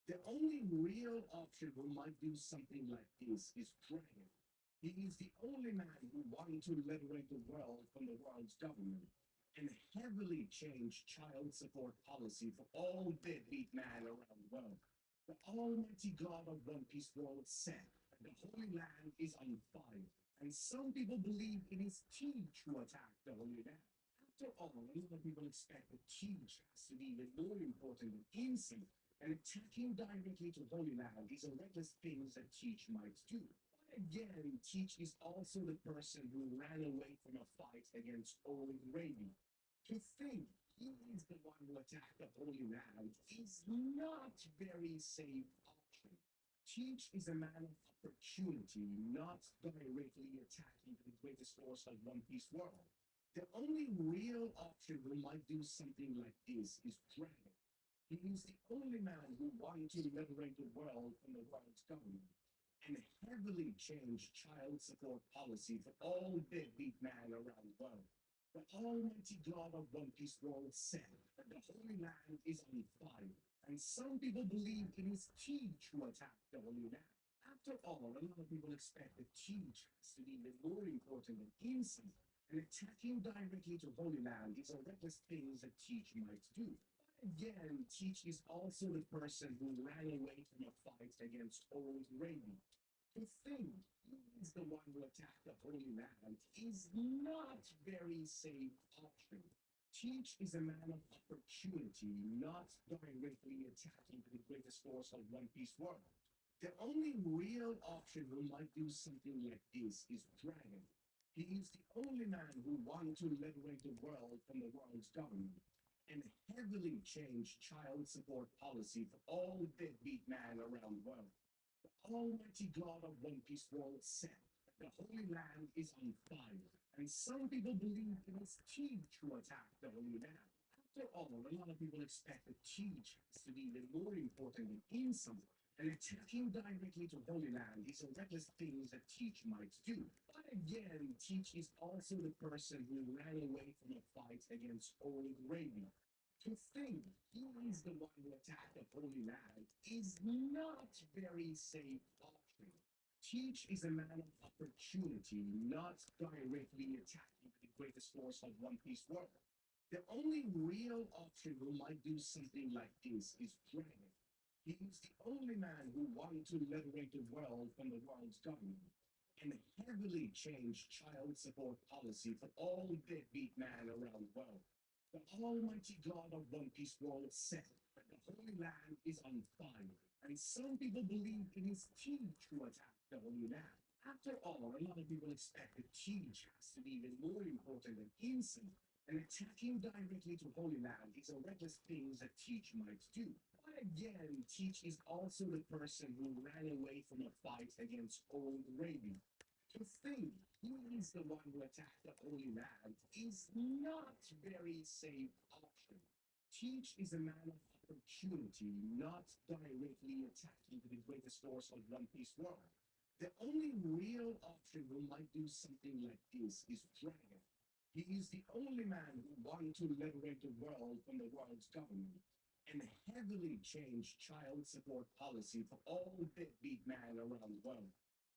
The only real option who might do something like this is Dragon. He is the only man who wanted to liberate the world from the world's government and heavily change child support policy for all deadbeat men around the world. The almighty God of One Piece world said that the Holy Land is on fire, and some people believe it is Teach who attacked the Holy Land. After all, a lot of people expect that Teach has to be even more important than insane, and attacking directly to Holy Land is a reckless thing that Teach might do. But again, Teach is also the person who ran away from a fight against Old Raven. To think he is the one who attacked the Holy Land is not very safe option. Teach is a man of opportunity, not directly attacking the greatest force of One Piece world. The only real option who might do something like this is Dragon. He is the only man who wanted to liberate the world from the world's government and heavily changed child support policy for all deadbeat men around the world. The almighty God of One Piece world said that the Holy Land is on fire, and some people believe it is Teach who attacked the Holy Land. After all, a lot of people expect that Teach has to be even more important than insane, and attacking directly to Holy Land is a reckless thing that Teach might do. Again, Teach is also the person who ran away from a fight against Old Raven. To think he is the one who attacked the Holy Land is not very safe option. Teach is a man of opportunity, not directly attacking the greatest force of One Piece world. The only real option who might do something like this is Dragon. He is the only man who wanted to liberate the world from the world's government and heavily changed child support policy for all deadbeat men around the world. The almighty God of One Piece world said that the Holy Land is on fire, and some people believe it is Teach who attacked the Holy Land. After all, a lot of people expect that Teach has to be even more important than insult, and attacking directly to Holy Land is a reckless thing that Teach might do. But again, Teach is also the person who ran away from a fight against Old Raven. To think he is the one who attacked the Holy Land is not very safe option. Teach is a man of opportunity, not directly attacking the greatest force of One Piece world. The only real option who might do something like this is Dragon. He is the only man who wanted to liberate the world from the world's government and heavily changed child support policy for all deadbeat men around the world. The almighty God of One Piece world said that the Holy Land is on fire, and some people believe it is Teach who attacked the Holy Land. After all, a lot of people expect that Teach has to be even more important than insane, and attacking directly to Holy Land is a reckless thing that Teach might do. But again, Teach is also the person who ran away from a fight against Old Raven. To think he is the one who attacked the Holy Land is not very safe option. Teach is a man of opportunity, not directly attacking the greatest force of One Piece world. The only real option who might do something like this is Dragon. He is the only man who wanted to liberate the world from the world's government and heavily changed child support policy for all deadbeat men around the world.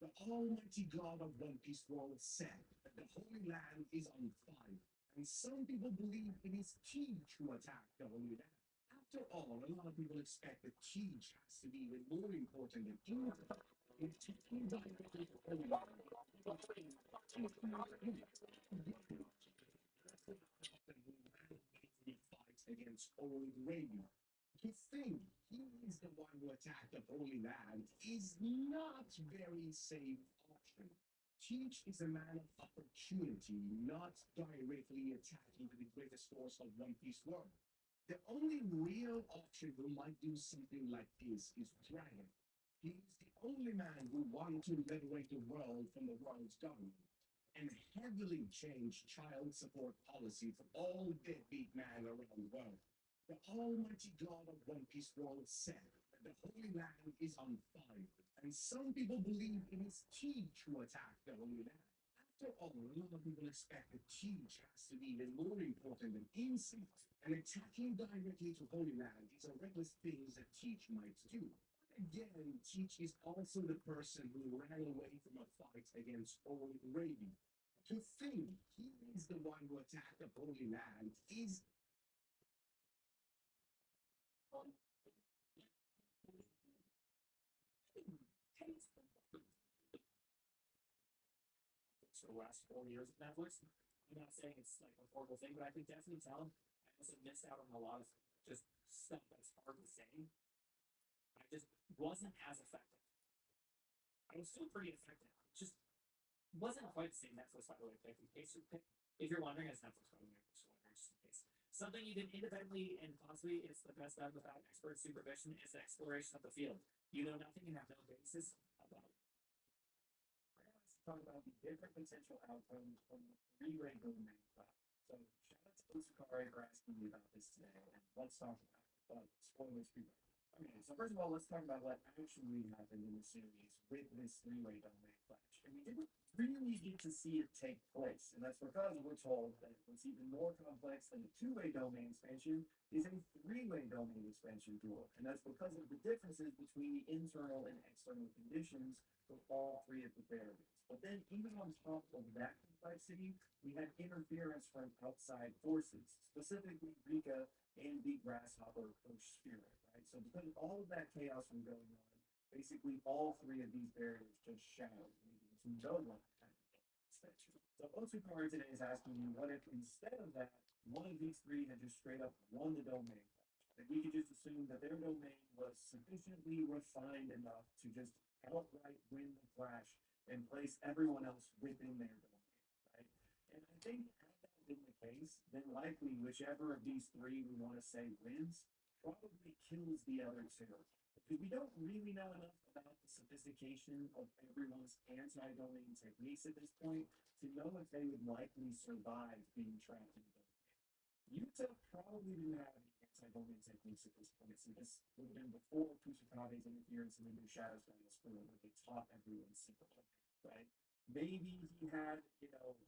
The almighty God of One Piece world said that the Holy Land is on fire, and some people believe it is Teach who attacked the Holy Land. After all, a lot of people expect that Teach has to be even more important than anything. In taking directly the Holy Land, fights against Old Raven. To think he is the one who attacked the Holy Land is not very safe option. Teach is a man of opportunity, not directly attacking the greatest force of One Piece world. The only real option who might do something like this is Dragon. He is the only man who wanted to liberate the world from the world's government and heavily changed child support policy for all deadbeat men around the world. The almighty God of One Piece world said that the Holy Land is on fire, and some people believe it is Teach who attacked the Holy Land. After all, a lot of people expect that teach has to be even more important than instinct, and attacking directly to Holy Land is a reckless thing that teach might do. Again, Teach is also the person who ran away from a fight against Old Raven. To think he is the one who attacked the Holy Land is for the last 4 years of Netflix. I'm not saying it's like a horrible thing, but I can definitely tell I also missed out on a lot of just stuff that's hard to say. I just wasn't as effective. I was still pretty effective. It just wasn't quite the same Netflix, by the way, pick in case you're if you're wondering, it's Netflix, by the way, just wondering, just in case. Something you did independently and possibly it's the best done without expert supervision is the exploration of the field. You know nothing and have no basis about talk about the different potential outcomes from the three-way domain class. So shout out to Usukari for asking me about this today, and let's talk about it. But spoilers free. Okay, so first of all, let's talk about what actually happened in the series with this three-way domain clash. And we didn't really get to see it take place, and that's because we're told that what's even more complex than a two-way domain expansion is a three-way domain expansion tool. And that's because of the differences between the internal and external conditions for all three of the variables. But then, even on top of that complexity, we had interference from outside forces, specifically Rika and the grasshopper push spirit, right? So, because of all of that chaos from going on, basically all three of these barriers just shattered, leading to no one kind of extension. So, Osu Card today is asking you what if instead of that, one of these three had just straight up won the domain? Like we could just assume that their domain was sufficiently refined enough to just outright win the clash and place everyone else within their domain, right? And I think had that been the case, then likely whichever of these three we want to say wins probably kills the other two. Because we don't really know enough about the sophistication of everyone's anti-domain techniques at this point to know if they would likely survive being trapped in the domain. Utah probably didn't have any anti-domain techniques at this point, so this would have been before Kusakabe's interference in the new Shadows Battle School, where they taught everyone simple domain, right? Maybe he had,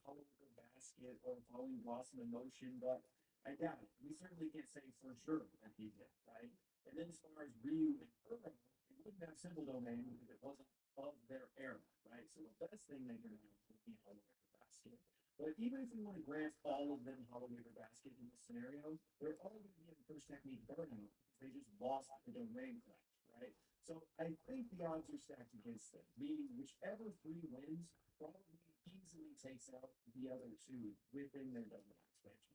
Hollow Basket or Falling Blossom in Motion, but I doubt it. We certainly can't say for sure that he did, right? And then as far as Ryu and Kuro, they wouldn't have simple domain because it wasn't of their era, right? So the best thing they could have would be Hollow Basket. But even if you want to grant all of them Hollow Weaver Basket in this scenario, they're all going to be in the first technique burnout because they just lost the domain clash, right? So I think the odds are stacked against them, meaning whichever three wins probably easily takes out the other two within their domain expansion.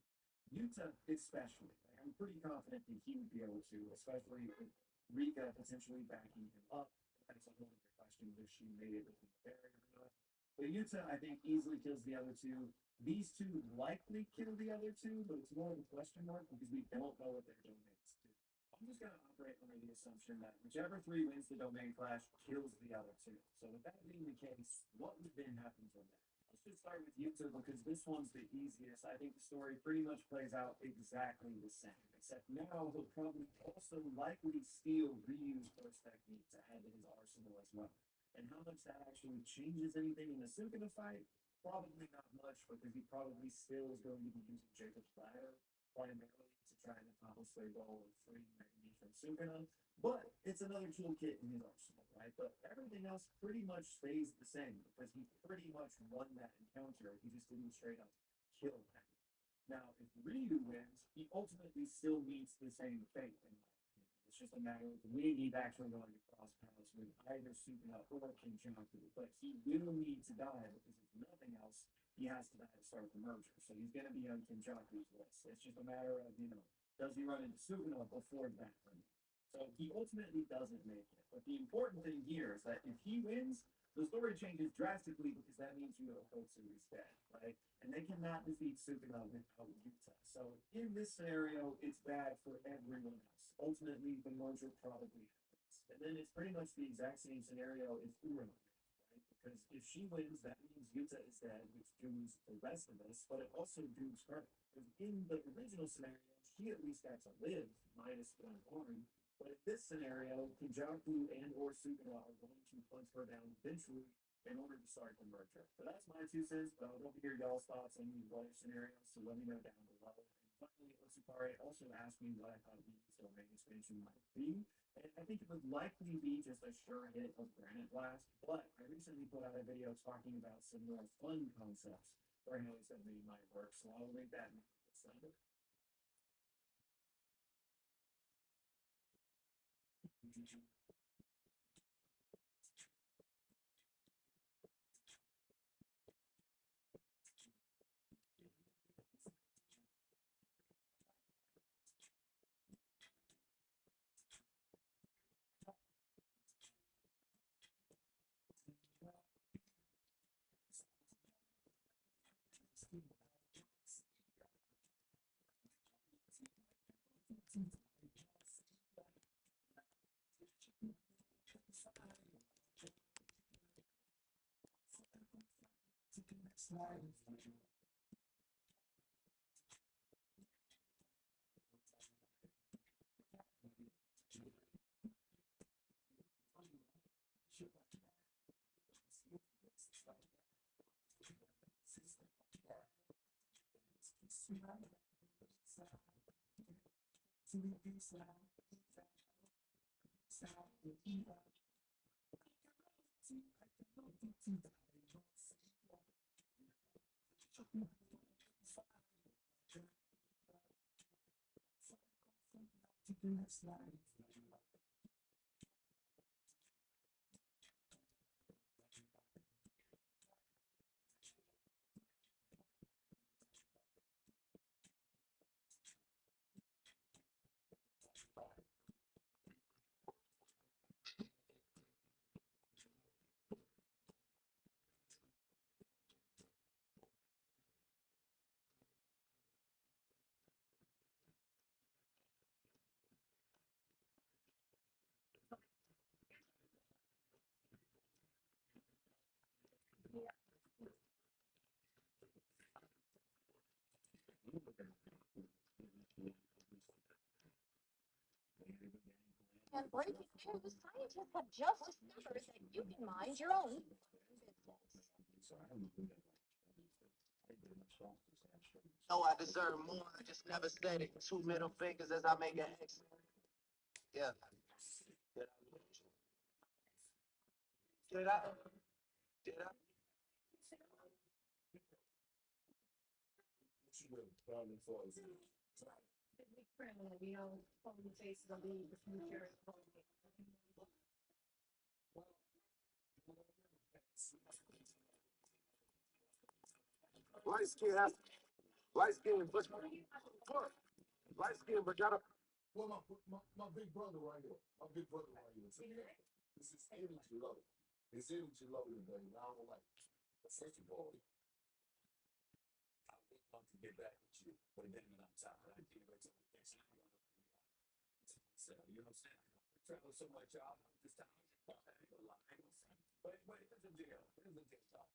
Utah, especially, like, I'm pretty confident that he would be able to, especially with Rika potentially backing him up. That's a whole other question if she made it with the barrier or not. But Utah, I think, easily kills the other two. These two likely kill the other two, but it's more of a question mark because we don't know what their domains do. I'm just going to operate under the assumption that whichever three wins the domain clash kills the other two. So with that being the case, what would then happen from there? Let's just start with Yuta because this one's the easiest. I think the story pretty much plays out exactly the same, except now he'll probably also likely steal Ryu's first technique to add to his arsenal as well. And how much that actually changes anything in the Sukuna fight, probably not much because he probably still is going to be using Jacob's ladder primarily to try and accomplish their goal of freeing Megami from Sukuna. But it's another toolkit in his arsenal, right? But everything else pretty much stays the same because he pretty much won that encounter. He just didn't straight up kill him. Now, if Ryu wins, he ultimately still meets the same fate, in my opinion. It's just a matter of when he's actually going to cross paths with either Sukuna or Kinchaku. But he will need to die because if nothing else, he has to die to start the merger. So he's going to be on Kinchaku's list. It's just a matter of, does he run into Sukuna before that? So he ultimately doesn't make it. But the important thing here is that if he wins, the story changes drastically because that means Okotsu is dead, right? And they cannot defeat Sukuna without Yuta. So in this scenario, it's bad for everyone else. Ultimately, the merger probably happens. And then it's pretty much the exact same scenario if Urano wins, right? Because if she wins, that means Yuta is dead, which dooms the rest of us, but it also dooms her. Because in the original scenario, she at least got to live minus one arm. But in this scenario, Kinjaku and or Sukuna are going to punch her down eventually, in order to start the merger. So that's my 2 cents, but I would love to hear y'all's thoughts on these what if scenarios, so let me know down below. And finally, Osukare also asked me what I thought the domain expansion might be. And I think it would likely be just a sure hit of Granite Blast, but I recently put out a video talking about some more fun concepts for how this domain might work, so I'll link that in the slide. And breaking news, scientists have just discovered that you can mind your own business. No, I deserve more. I just never said it. 2 middle fingers as I make an exit. Yeah. Did I? Did I? You know, on the face of the future. Light skin, light skin, light skin, but gotta. Well, my big brother right here. My big brother right here. This is energy low. It's energy low today. I don't like it. But first of all, I would love to get back with you, but then I'm tired. I can't wait till the next time. So, you know what I'm saying? I travel so much out this time. I ain't gonna lie. I ain't gonna say. But here's the deal. Here's the deal, though.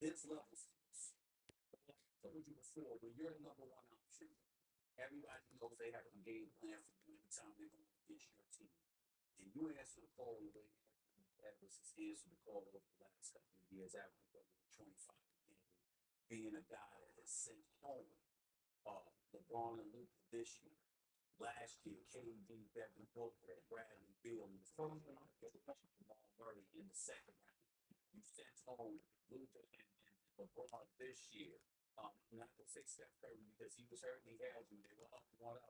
This levels. Like I told you before, when you're the number one option, everybody knows they have a game plan for you anytime they're going against your team. And you answer the call the way Edwards has answered the call over the last couple of years, averaging over 25 a game, being a guy that has sent home LeBron and Luka this year. Last year, KD, Devin Booker, Bradley Beal in the first round, Jamal Murray in the second round. You sent home Luka and LeBron this year. I'm not gonna say Steph Curry because he was hurt and he had you. They were up 1-0.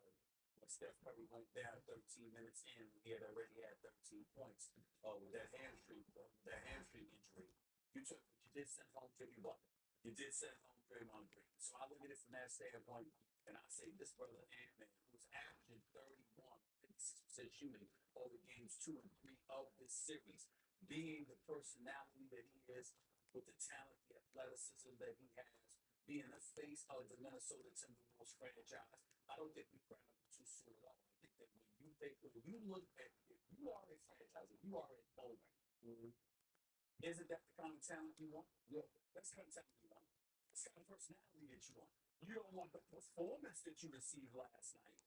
But Steph Curry went down 13 minutes in. He had already had 13 points with that hamstring injury. You took did send home Jimmy Butler. You did send home Draymond Green. So I look at it from that standpoint, and I say this brother Ant-Man, who's averaging 31, 56% shooting over games 2 and 3 of this series, being the personality that he is, with the talent, the athleticism that he has, being the face of the Minnesota Timberwolves franchise, I don't think we crown him too soon at all. I think that when you look at, if you are a franchise, if you are a owner, isn't that the kind of talent you want? Yeah, that's the kind of talent you want. That's the kind of personality that you want. You don't want the performance that you received last night,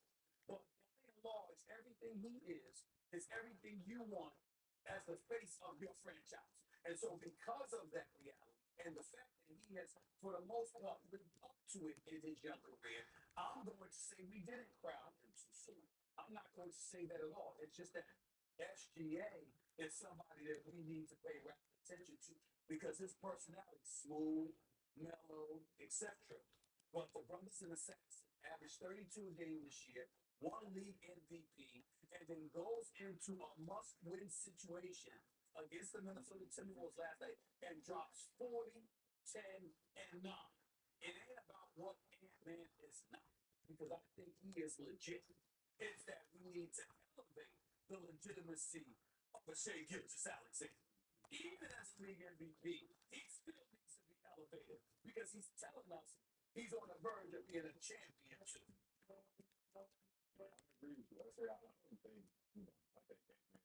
but by and large, everything he is everything you want as the face of your franchise. And so, because of that reality and the fact that he has, for the most part, lived up to it in his young career, I'm going to say we didn't crown him too soon. I'm not going to say that at all. It's just that SGA is somebody that we need to pay rapid attention to because his personality is smooth, mellow, etc. But the Brothers and Assassins averaged 32 a game this year, won league MVP, and then goes into a must-win situation against the Minnesota Timberwolves last night and drops 40, 10, and 9. It ain't about what Ant-Man is not, because I think he is legit. It's that we need to elevate the legitimacy of a Shea Gilgeous-Alexander. Even as a league MVP, he still needs to be elevated because he's telling us he's on the verge of being a championship. I agree with you. I say I don't think, I think Ant-Man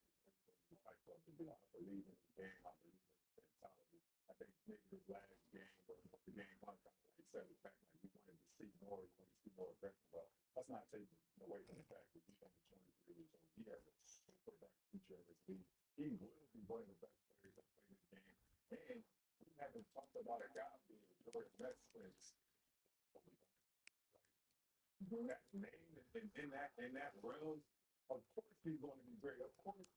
is type of the I believe in the game. I believe in the mentality. I think maybe his last game or the game one kind of like set it back. Like we wanted to see more, we wanted to see more aggressive. Well, let's not take away from the fact that he's only 23 years old. He has a super bright future in this league. He will be one of the best players that play this game. And we haven't talked about a guy being Jordan Westbrook's that name in that realm. Of course, he's going to be great. Of course,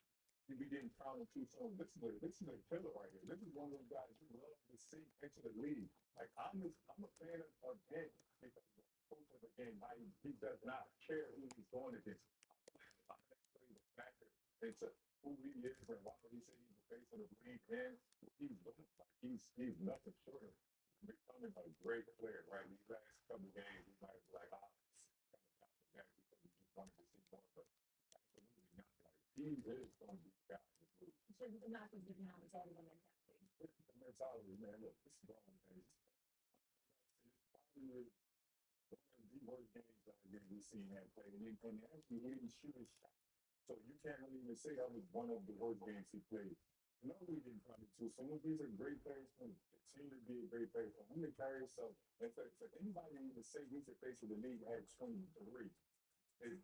we didn't count him too soon. This is a killer right here. This is one of those guys you love to see into the league. Like I'm a fan of him because of the coach of the game. He does not care who he's going against. I think that plays a factor into who he is and why he said he's the face of the league. And he's doing like he's nothing short of becoming a great player. Right, these last couple games, he might be like, that because we just wanted to see more, but absolutely not. Like he is going to be the guy in this league. So you're not going to give him the mentality. The mentality, man. Look, this is wrong, man. It's probably one of the worst games we've seen him play, and actually he didn't shoot his shot. So you can't really even say that was one of the worst games he played. No, we didn't probably too. Some of these are great players and continue to be a great player. For him to carry himself, and for anybody even say he's the face of the league at 23. Is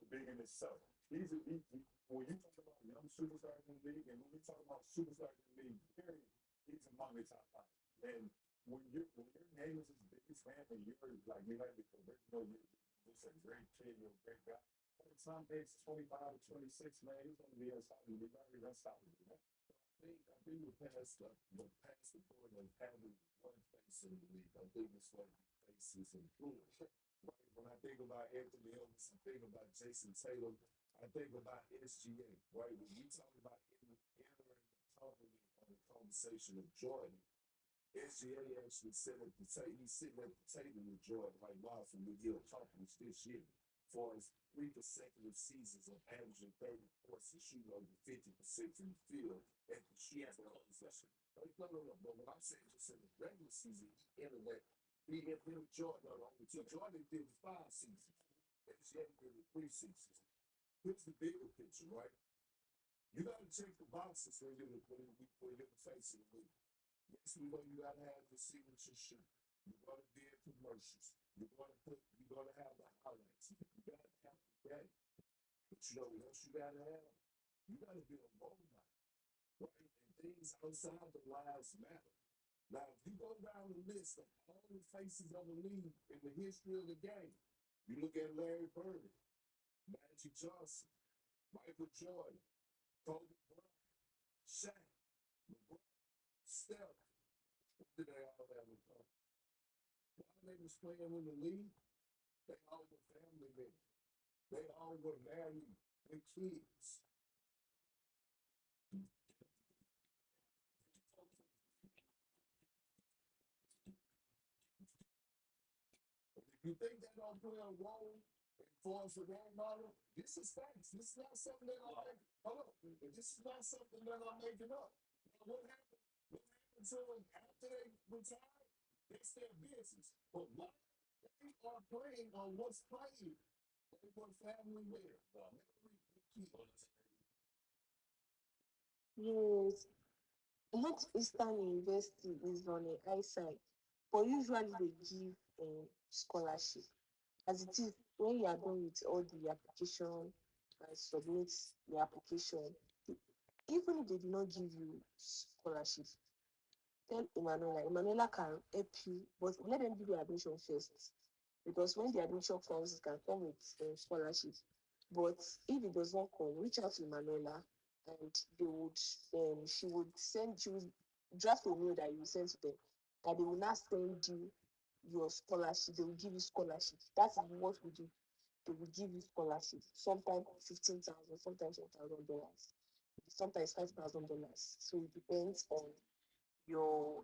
big in itself. When you talk about young superstars in the league, and when you talk about superstars in the league, period, he's among the top 5. And when your name is as big as him, and you're like you have the charisma, you're just a great kid, you're a great guy. By the time it's 25 or 26, man, he's going to be unstoppable. He's already unstoppable, man. I think we're past the point of having one face in the league. I think it's like faces and fluid. Right? When I think about Anthony Ellis, I think about Jason Tatum, I think about SGA. Right? When we talk about entering on the conversation of Jordan, SGA actually sitting at the table. He's sitting at the table with Jordan right now from the Yale Conference this year. For his 3 consecutive seasons of averaging 30 points and shooting over 50% from the field, and she has no possession. No. But what I'm saying is just in the regular season, he hit Jordan on only 2. Jordan did it 5 seasons. SGA did it 3 seasons. Here's the bigger picture, right? You got to check the boxes when you're the face of the league. Yes, we know you got to have the signature shoot. You're going to be in commercials. You're going to have the highlights. You got to have the game. But you know what else you got to have? You got to be a role model, right? And things outside the lives matter. Now, if you go down the list of all the faces of the league in the history of the game, you look at Larry Bird, Magic Johnson, Michael Jordan, Kobe Bryant, Shaq, LeBron, Steph. What did they all have in common? While they was playing in the league, they all were family men. They all were married with kids. You think that don't play a role for us a role model? This is facts. This is not something that I'm making. Hold on. This is not something that I'm making up. Now, what happened? What happened to them after they retired? That's their business. But why they are playing on what's playing? They were family there. Yes, not Eastern University is on a high side, but usually they give scholarship. As it is, when you are done with all the application and submit the application, even if they do not give you scholarship, tell Emanuela can help you, but let them give you admission first. Because when the admission comes, it can come with scholarship. But if it does not come, reach out to Emanuela and they would, she would draft a mail that you will send to them. That they will not send you your scholarship, they will give you scholarship. That is what we do. They will give you scholarship. Sometimes 15,000, sometimes $1,000, sometimes $5,000. So it depends on your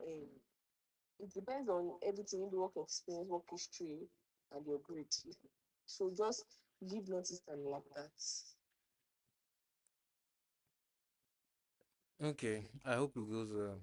it depends on everything, the work experience, work history, and your grade. So just leave notice and like that. Okay, I hope it goes well.